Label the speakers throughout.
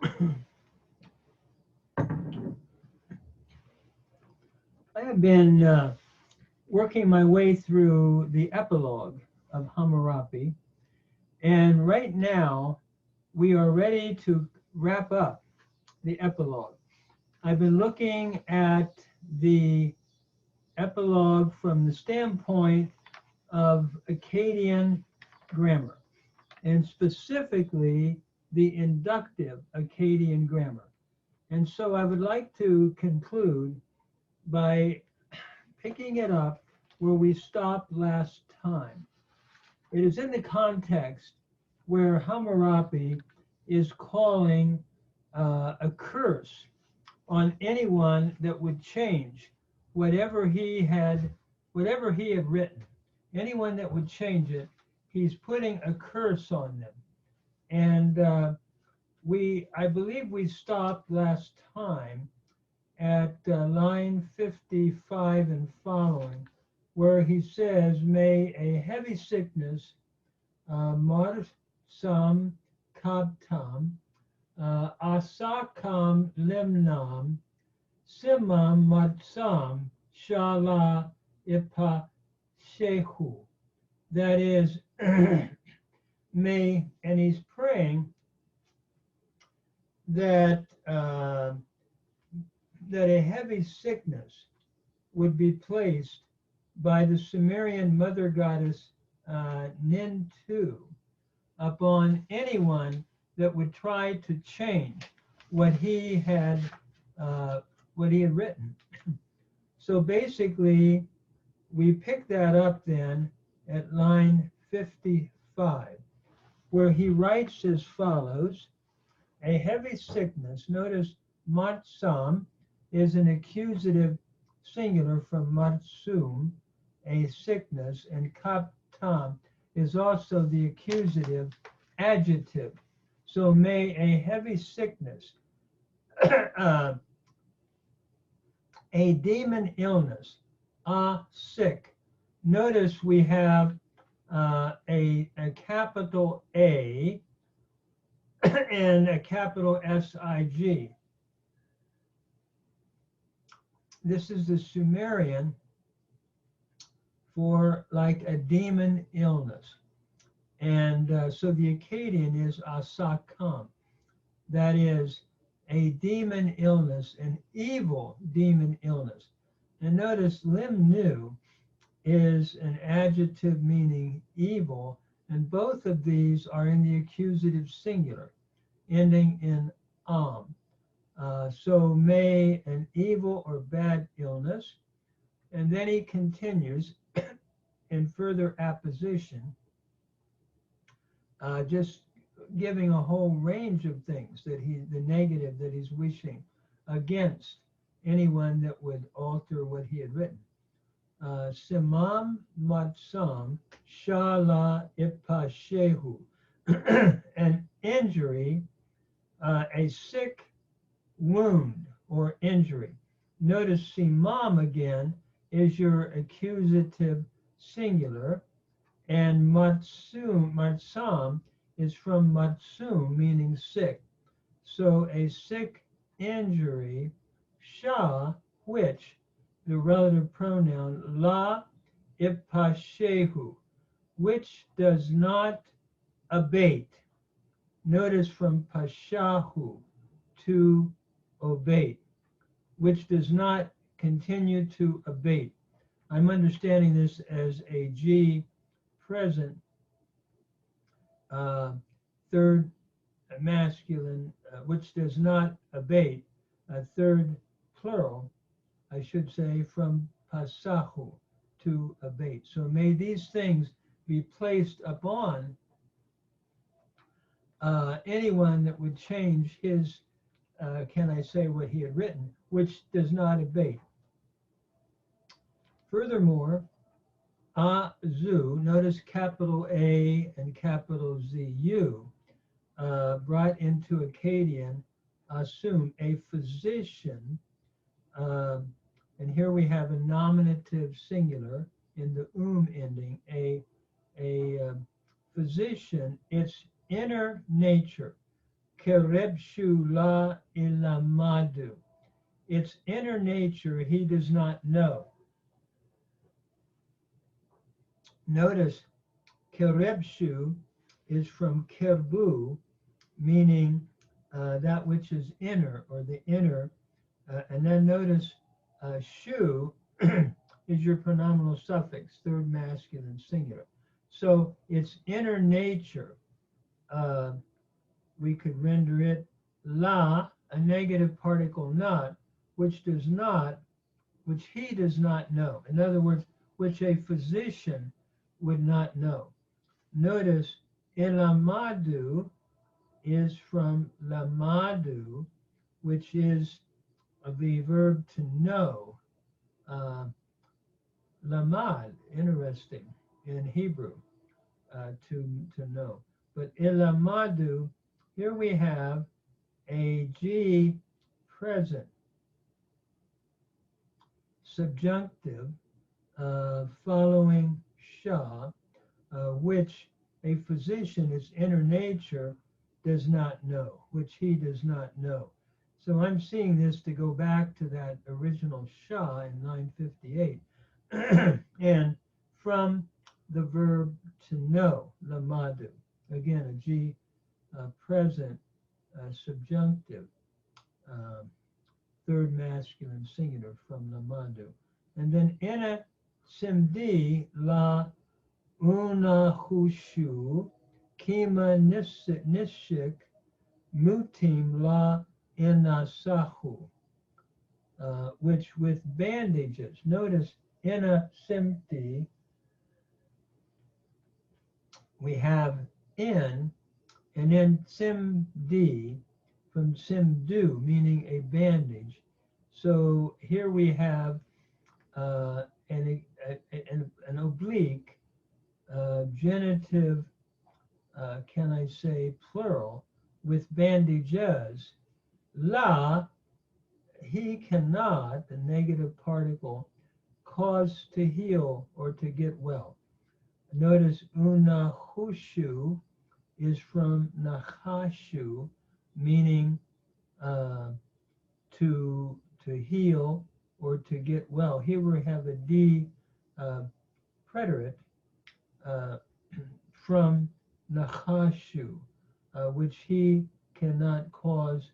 Speaker 1: I have been working my way through the Epilogue of Hammurapi, and right now we are ready to wrap up the Epilogue. I've been looking at the Epilogue from the standpoint of Akkadian grammar, and specifically the inductive Akkadian grammar. And so I would like to conclude by picking it up where we stopped last time. It is in the context where Hammurapi is calling a curse on anyone that would change whatever he had written. Anyone that would change it, he's putting a curse on them. And I believe we stopped last time at line 55 and following, where he says, may a heavy sickness, marsam kabtam, asakam limnam, simam matsam shala ipa shehu. That is, may, and he's praying that that a heavy sickness would be placed by the Sumerian mother goddess Nintu upon anyone that would try to change what he had written. So basically, we pick that up then at line 55, where he writes as follows: a heavy sickness. Notice matsam is an accusative singular from matsum, a sickness, and kaptam is also the accusative adjective. So may a heavy sickness, a demon illness, sick. Notice we have a capital A and a capital SIG. This is the Sumerian for like a demon illness. And so the Akkadian is asakam. That is a demon illness, an evil demon illness. And notice limnu is an adjective meaning evil, and both of these are in the accusative singular, ending in am. So may an evil or bad illness. And then he continues in further apposition, just giving a whole range of things that the negative that he's wishing against anyone that would alter what he had written. Simam matsam shala ipashehu, an injury, a sick wound or injury. Notice simam again is your accusative singular, and matsam is from matsum, meaning sick. So a sick injury, sha, which, the relative pronoun, la ipashehu, which does not abate. Notice from pashahu, to abate, which does not continue to abate. I'm understanding this as a G present, third masculine, which does not abate, a third plural, I should say, from pasahu, to abate. So may these things be placed upon anyone that would change his, can I say what he had written, which does not abate. Furthermore, azu, notice capital A and capital ZU, brought into Akkadian, assume, a physician, and here we have a nominative singular in the ending, a physician, its inner nature, kerebshu la ilamadu. Its inner nature he does not know. Notice kerebshu is from kerbu, meaning that which is inner, or the inner. And then notice shu is your pronominal suffix, third masculine singular. So its inner nature, we could render it la, a negative particle not, which he does not know. In other words, which a physician would not know. Notice elamadu is from lamadu, which is the verb to know. Lamad, interesting in Hebrew, to know. But elamadu, here we have a G present subjunctive following sha, which a physician, his inner nature, does not know, which he does not know. So I'm seeing this to go back to that original sha in 958, and from the verb to know, lamadu. Again, a G present subjunctive, third masculine singular from lamadu. And then ena simdi la unahushu kima nishik mutim la inasahu, which with bandages. Notice ena simti, we have in, and then simdi from simdu, meaning a bandage. So here we have an oblique genitive, can I say plural, with bandages. La, he cannot, the negative particle, cause to heal or to get well. Notice unahushu is from nachashu, meaning to heal or to get well. Here we have a D preterite from nachashu, which he cannot cause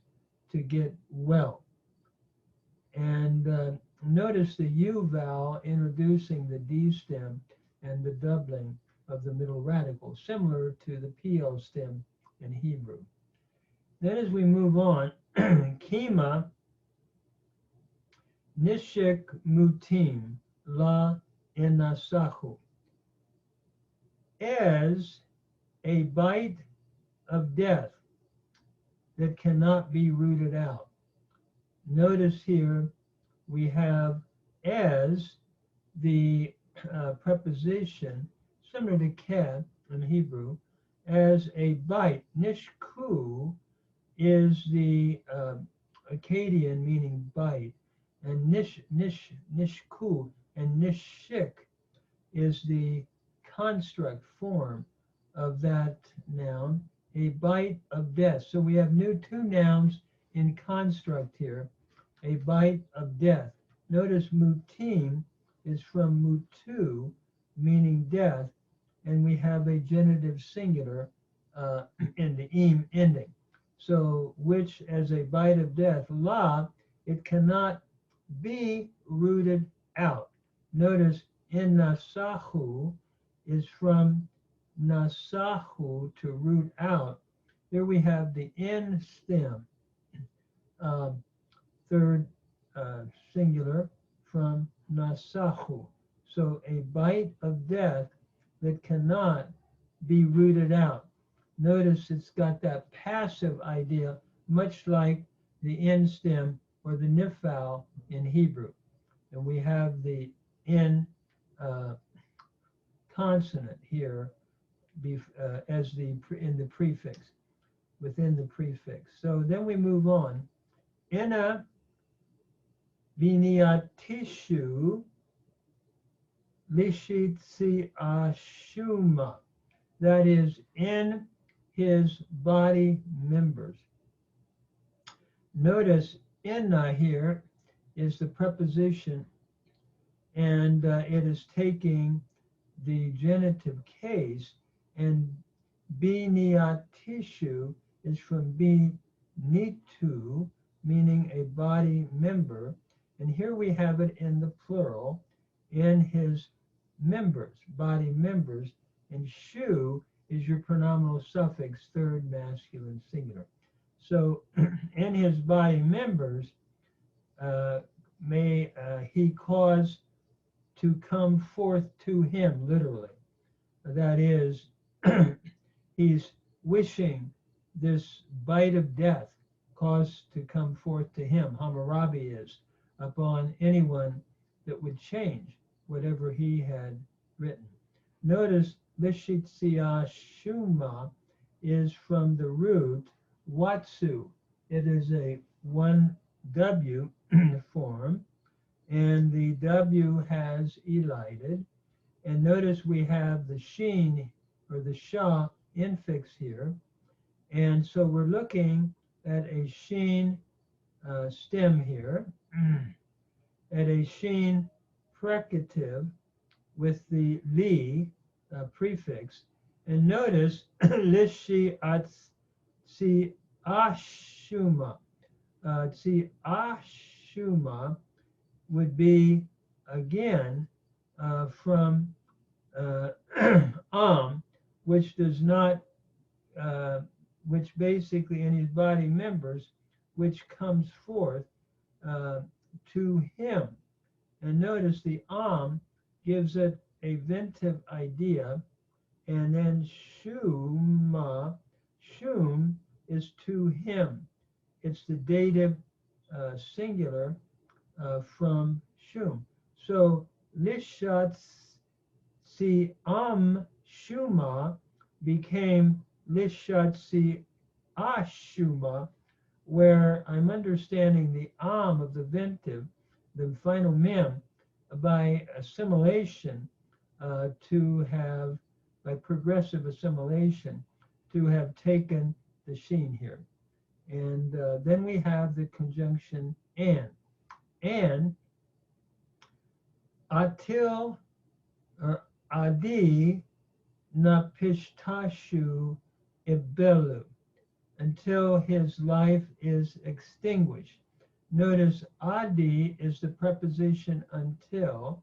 Speaker 1: to get well. And notice the U vowel introducing the D stem and the doubling of the middle radical, similar to the PL stem in Hebrew. Then as we move on, kima nishik mutim la inasahu, as a bite of death that cannot be rooted out. Notice here we have as the preposition, similar to ke in Hebrew, as a bite. Nishku is the Akkadian meaning bite, and nishku and nishik is the construct form of that noun, a bite of death. So we have two nouns in construct here, a bite of death. Notice mutim is from mutu, meaning death, and we have a genitive singular in the im ending. So which as a bite of death, la, it cannot be rooted out. Notice in nasahu is from nasahu, to root out. Here we have the in stem, third singular from nasahu. So a bite of death that cannot be rooted out. Notice it's got that passive idea, much like the in stem or the nif vowel in Hebrew. And we have the in consonant here as in the prefix, within the prefix. So then we move on. Ena biniatishu lishitsi ashuma, that is in his body members. Notice inna here is the preposition, and it is taking the genitive case, and biniatishu is from binitu, meaning a body member, and here we have it in the plural, in his members, body members, and shu is your pronominal suffix, third masculine singular. So in his body members, may he cause to come forth to him, literally. That is, he's wishing this bite of death caused to come forth to him, Hammurapi is, upon anyone that would change whatever he had written. Notice Lishitsia Shuma is from the root Watsu. It is a 1W form, and the W has elided. And notice we have the sheen, or the sha, infix here. And so we're looking at a sheen stem here, at a sheen fricative with the li prefix. And notice lishi atsi ashuma. Tsi ashuma would be again from which does not, which basically in his body members, which comes forth to him. And notice the gives it a ventive idea, and then shuma, shum is to him. It's the dative singular from shum. So lishatsi shuma became lishatsi ashuma, where I'm understanding the of the ventive, the final mem, by assimilation, to have, by progressive assimilation, to have taken the sheen here. And then we have the conjunction and. And atil, or adi, napishtashu ibelu, until his life is extinguished. Notice adi is the preposition until.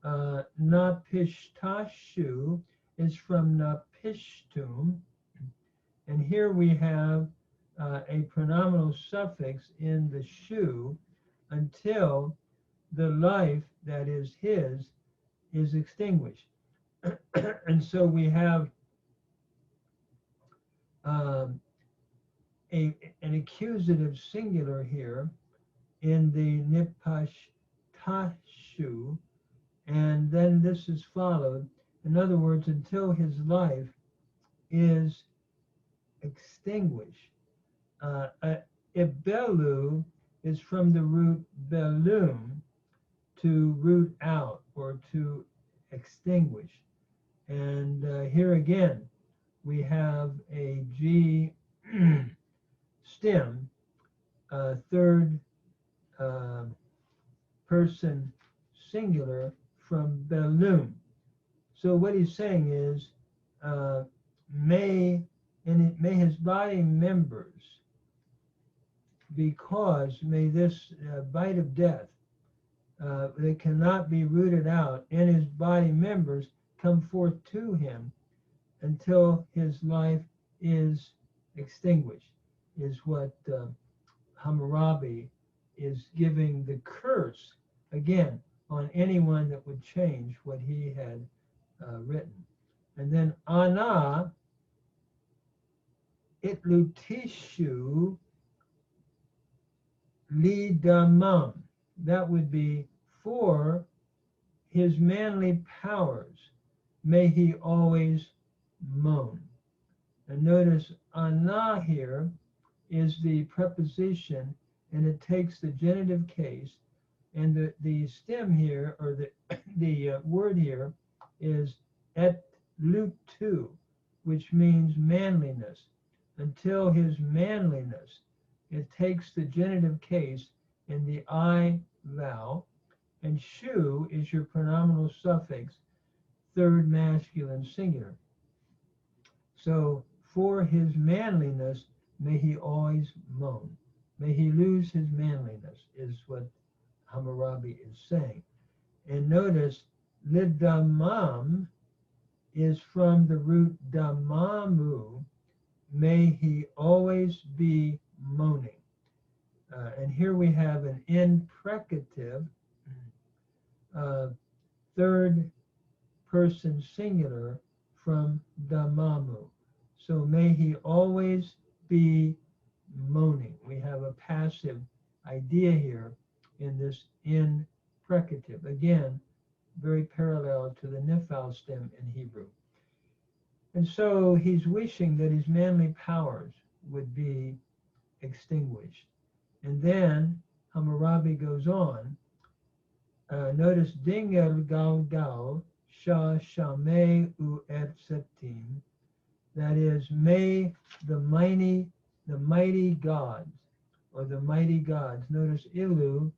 Speaker 1: Napishtashu is from napishtum, and here we have a pronominal suffix in the shu, until the life that is his is extinguished. And so we have an accusative singular here in the nipashtashu, and then this is followed. In other words, until his life is extinguished. Ibelu is from the root belum, to root out or to extinguish. And here again, we have a G stem, third person singular from belum. So what he's saying is, may his body members, because may this bite of death that cannot be rooted out in his body members come forth to him until his life is extinguished, is what Hammurapi is giving the curse again on anyone that would change what he had written. And then ana itlutishu lidamam, that would be for his manly powers may he always moan. And notice ana here is the preposition, and it takes the genitive case, and the stem here, or the word here, is et lutu, which means manliness, until his manliness it takes the genitive case in the I vowel, and shu is your pronominal suffix, third masculine singular. So for his manliness, may he always moan. May he lose his manliness, is what Hammurabi is saying. And notice, lidamam is from the root damamu, may he always be moaning. And here we have an imprecative, third person singular from damamu. So may he always be moaning. We have a passive idea here in this imprecative. Again, very parallel to the nifal stem in Hebrew. And so he's wishing that his manly powers would be extinguished. And then Hammurabi goes on. Notice Dinger Gal Gal Shah Shame U Et Setim. That is, may the mighty gods, or the mighty gods. Notice Ilu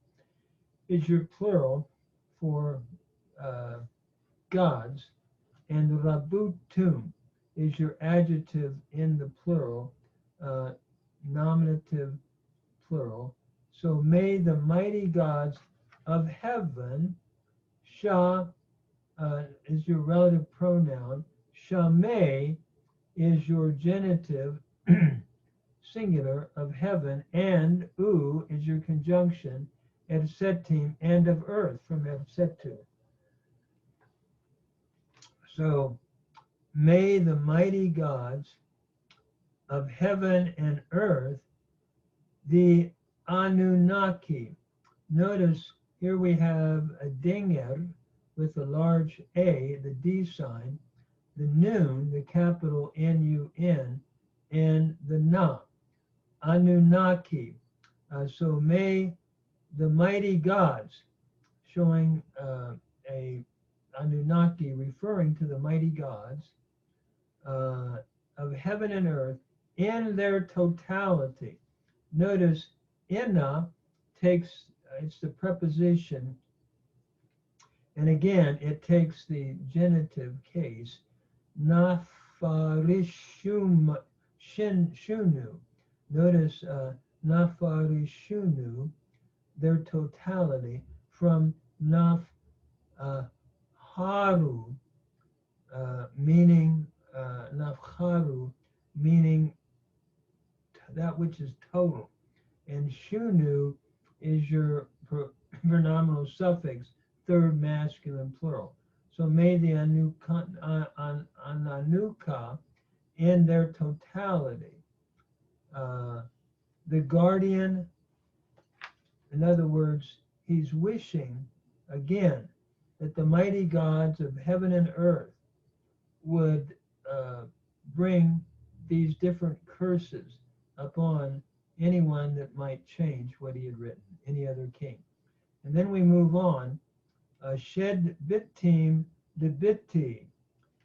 Speaker 1: is your plural for gods, and Rabutum is your adjective in the plural, nominative plural. So may the mighty gods of heaven, Shah is your relative pronoun, Shameh is your genitive singular of heaven, and U is your conjunction, et setim, and of earth, from et setu. So may the mighty gods of heaven and earth, the Anunnaki. Notice here we have a dinger with a large A, the D sign, the nun, the capital N-U-N, and the na, Anunnaki. So may the mighty gods, showing a Anunnaki referring to the mighty gods of heaven and earth in their totality. Notice inna takes, it's the preposition, and again it takes the genitive case, nafarishunu. Notice nafarishunu, their totality, from nafharu, meaning nafharu, meaning that which is total, and shunu is your pronominal suffix, third masculine plural. So may the Anuka in their totality, the guardian, in other words, he's wishing again that the mighty gods of heaven and earth would bring these different curses upon anyone that might change what he had written, any other king. And then we move on. Shed bitim debiti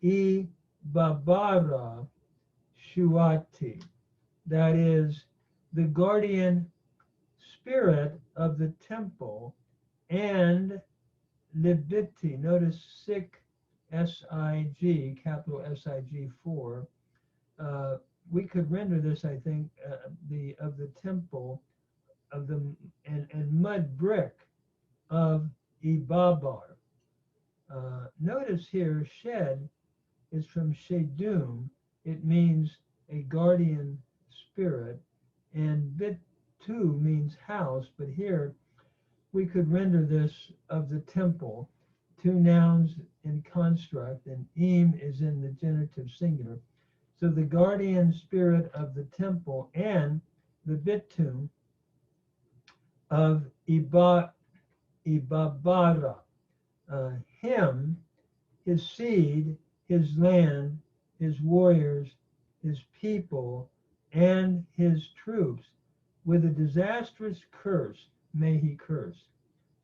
Speaker 1: e babara shuati. That is, the guardian spirit of the temple, and libiti. Notice sick, S-I-G, capital S-I-G 4. We could render this, I think, of the temple of the and mud brick of Ibabar. Notice here, shed is from shedum. It means a guardian spirit, and bitu means house, but here we could render this of the temple, two nouns in construct, and im is in the genitive singular. So the guardian spirit of the temple and the bitum of Ibabara, him, his seed, his land, his warriors, his people, and his troops, with a disastrous curse may he curse.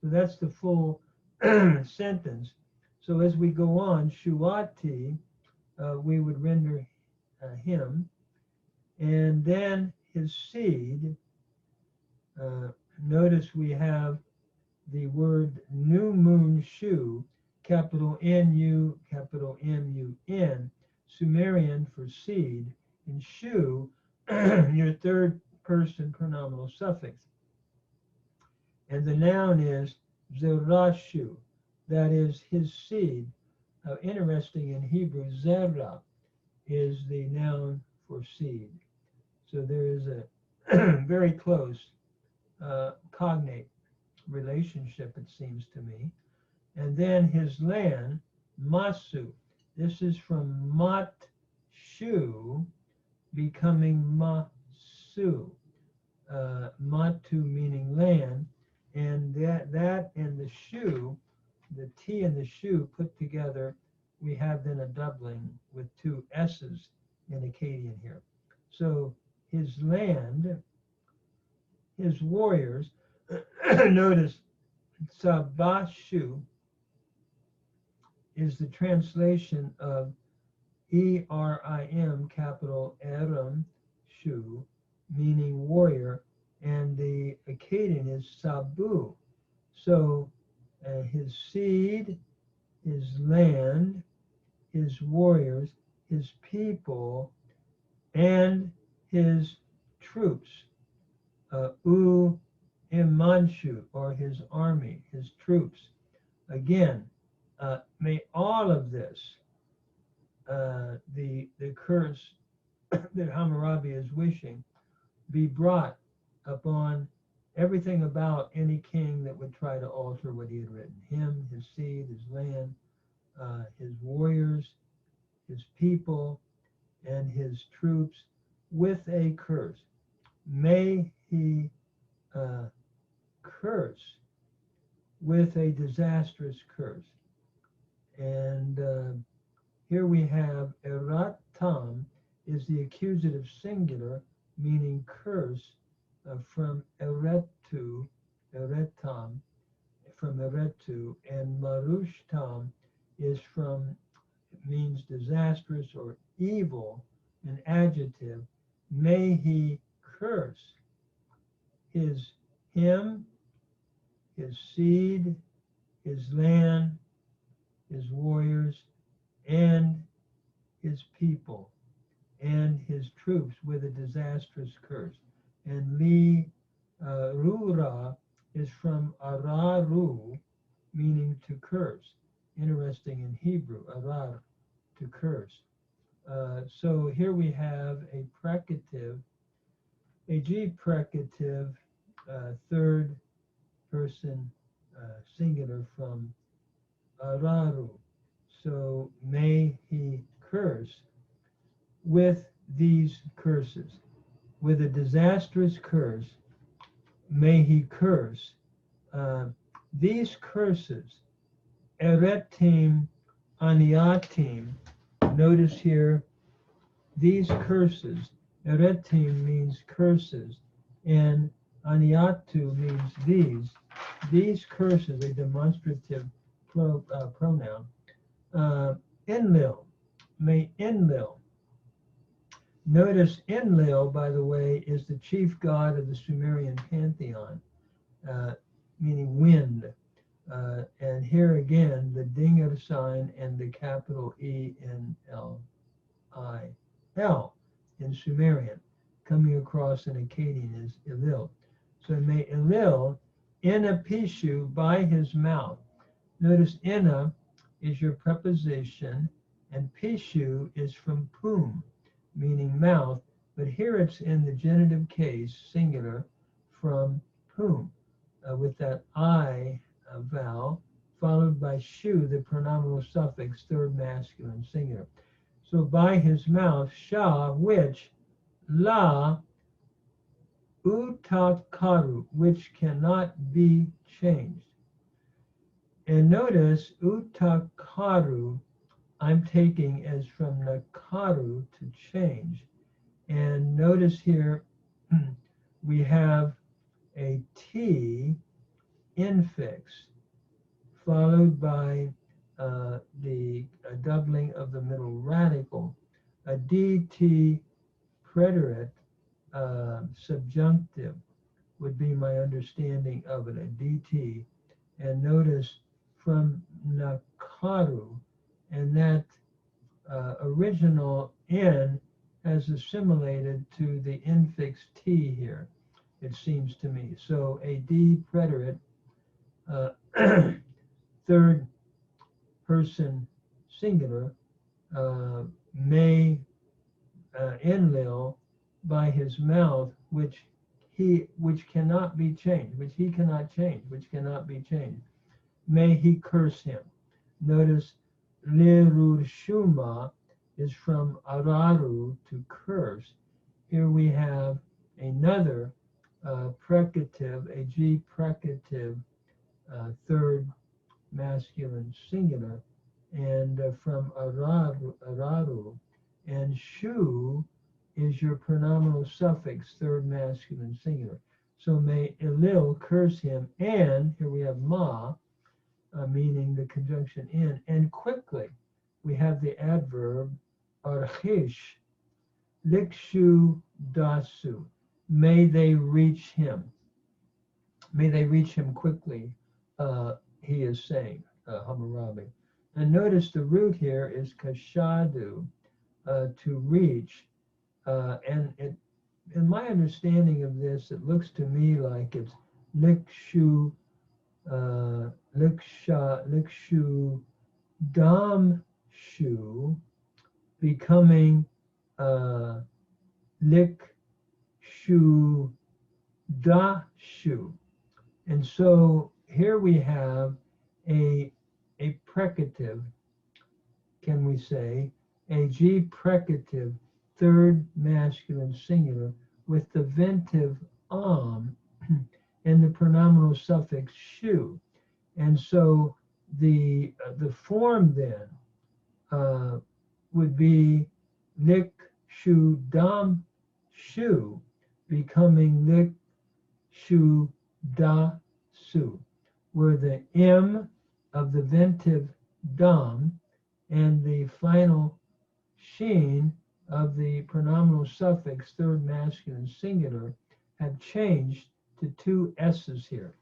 Speaker 1: So that's the full sentence. So as we go on, Shuati, we would render him, and then his seed, Notice we have the word new moon shu, capital N-U, capital M-U-N, Sumerian for seed, and shu, your third person pronominal suffix. And the noun is zerashu, that is his seed. Interesting, in Hebrew, zera is the noun for seed. So there is a very close cognate relationship, it seems to me. And then his land, Masu. This is from Mat-shu becoming Masu. Matu meaning land, and that and the shu, the T and the shu put together, we have then a doubling with two S's in Akkadian here. So his land, his warriors, notice Sabashu is the translation of E-R-I-M, capital Eram, Shu, meaning warrior, and the Akkadian is Sabu. So his seed, his land, his warriors, his people, and his troops, Imanshu, or his army, his troops. Again, may all of this, the curse that Hammurapi is wishing, be brought upon everything about any king that would try to alter what he had written. Him, his seed, his land, his warriors, his people, and his troops with a curse. May he curse with a disastrous curse. And here we have eratam is the accusative singular, meaning curse, from eretu, eretam, from eretu, and marushtam is from, means disastrous or evil, an adjective. May he curse him, his seed, his land, his warriors, and his people, and his troops with a disastrous curse. And li rura is from araru, meaning to curse. Interesting in Hebrew, arar, to curse. So here we have a precative, a G precative, third person singular from araru. So may he curse with these curses, with a disastrous curse. May he curse these curses, eretim aniatim. Notice here, these curses, eretim means curses, and aniatu means these. These curses, a demonstrative pronoun. Enlil, may Enlil. Notice Enlil, by the way, is the chief god of the Sumerian pantheon, meaning wind. And here again, the dinger sign and the capital E-N-L-I-L in Sumerian, coming across in Akkadian is Elil. So may Elil, Ina Pishu, by his mouth. Notice Ina is your preposition, and Pishu is from Pum, meaning mouth, but here it's in the genitive case, singular, from Pum, with that I vowel, followed by shu, the pronominal suffix, third masculine singular. So by his mouth, shah, which, la, utakaru, which cannot be changed. And notice utakaru, I'm taking as from nakaru, to change. And notice here we have a T infix followed by the doubling of the middle radical, a DT preterite subjunctive, would be my understanding of it, a DT. And notice from Nakaru, and that original N has assimilated to the infix T here, it seems to me. So a D preterite, third person singular, may enlil by his mouth, which cannot be changed, which he cannot change, which cannot be changed. May he curse him. Notice Lerurshuma is from araru, to curse. Here we have another precative, a G precative, third masculine singular, and from araru, and shu is your pronominal suffix, third masculine singular. So may Elil curse him, and here we have ma, meaning the conjunction in, and quickly we have the adverb archish, likshu dasu, may they reach him. May they reach him quickly, he is saying, Hammurabi. And notice the root here is kashadu, to reach. And in my understanding of this, it looks to me like it's likshu, likshu damshu, becoming likshu dashu. And so here we have a precative, can we say, a G precative, third masculine singular, with the ventive and the pronominal suffix shu. And so the form then would be lik shu dam shu, becoming lik shu da su, where the M of the ventive dam and the final sheen of the pronominal suffix, third masculine singular, have changed to two S's here,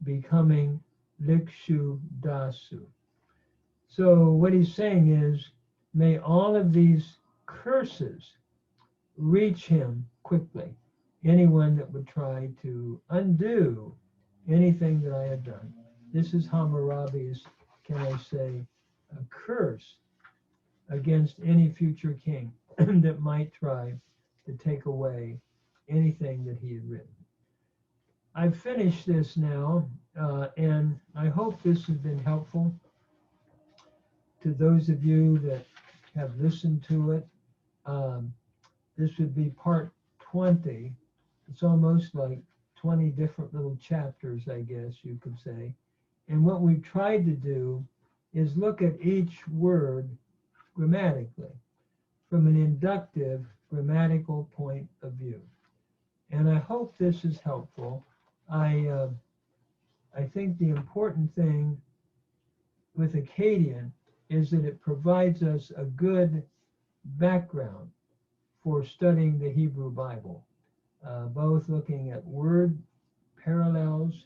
Speaker 1: becoming likshu dasu. So what he's saying is, may all of these curses reach him quickly. Anyone that would try to undo anything that I have done. This is Hammurabi's, can I say, a curse against any future king that might try to take away anything that he had written. I've finished this now, and I hope this has been helpful to those of you that have listened to it. This would be part 20. It's almost like 20 different little chapters, I guess you could say. And what we've tried to do is look at each word grammatically from an inductive grammatical point of view. And I hope this is helpful. I think the important thing with Akkadian is that it provides us a good background for studying the Hebrew Bible, both looking at word parallels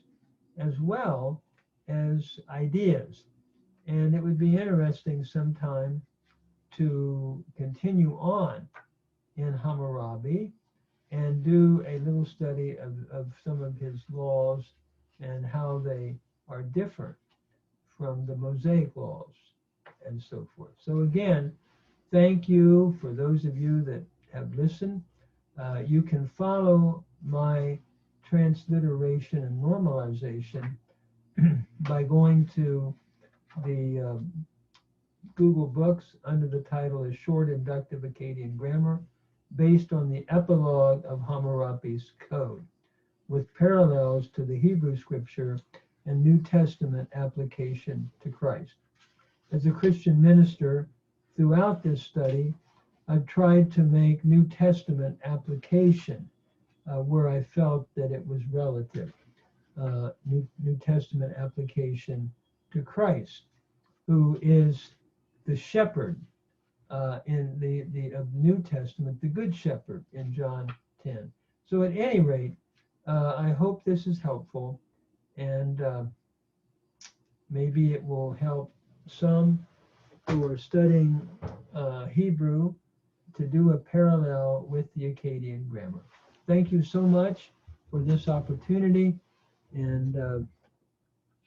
Speaker 1: as well as ideas. And it would be interesting sometime to continue on in Hammurabi and do a little study of some of his laws and how they are different from the Mosaic laws and so forth. So again, thank you for those of you that have listened. You can follow my transliteration and normalization by going to the Google Books under the title is Short Inductive Akkadian Grammar, based on the Epilogue of Hammurapi's Code, with parallels to the Hebrew Scripture and New Testament application to Christ. As a Christian minister, throughout this study, I've tried to make New Testament application where I felt that it was relative. New Testament application to Christ, who is the shepherd in the New Testament, the good shepherd in John 10. So at any rate, I hope this is helpful, and maybe it will help some who are studying Hebrew to do a parallel with the Akkadian grammar. Thank you so much for this opportunity, and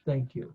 Speaker 1: thank you.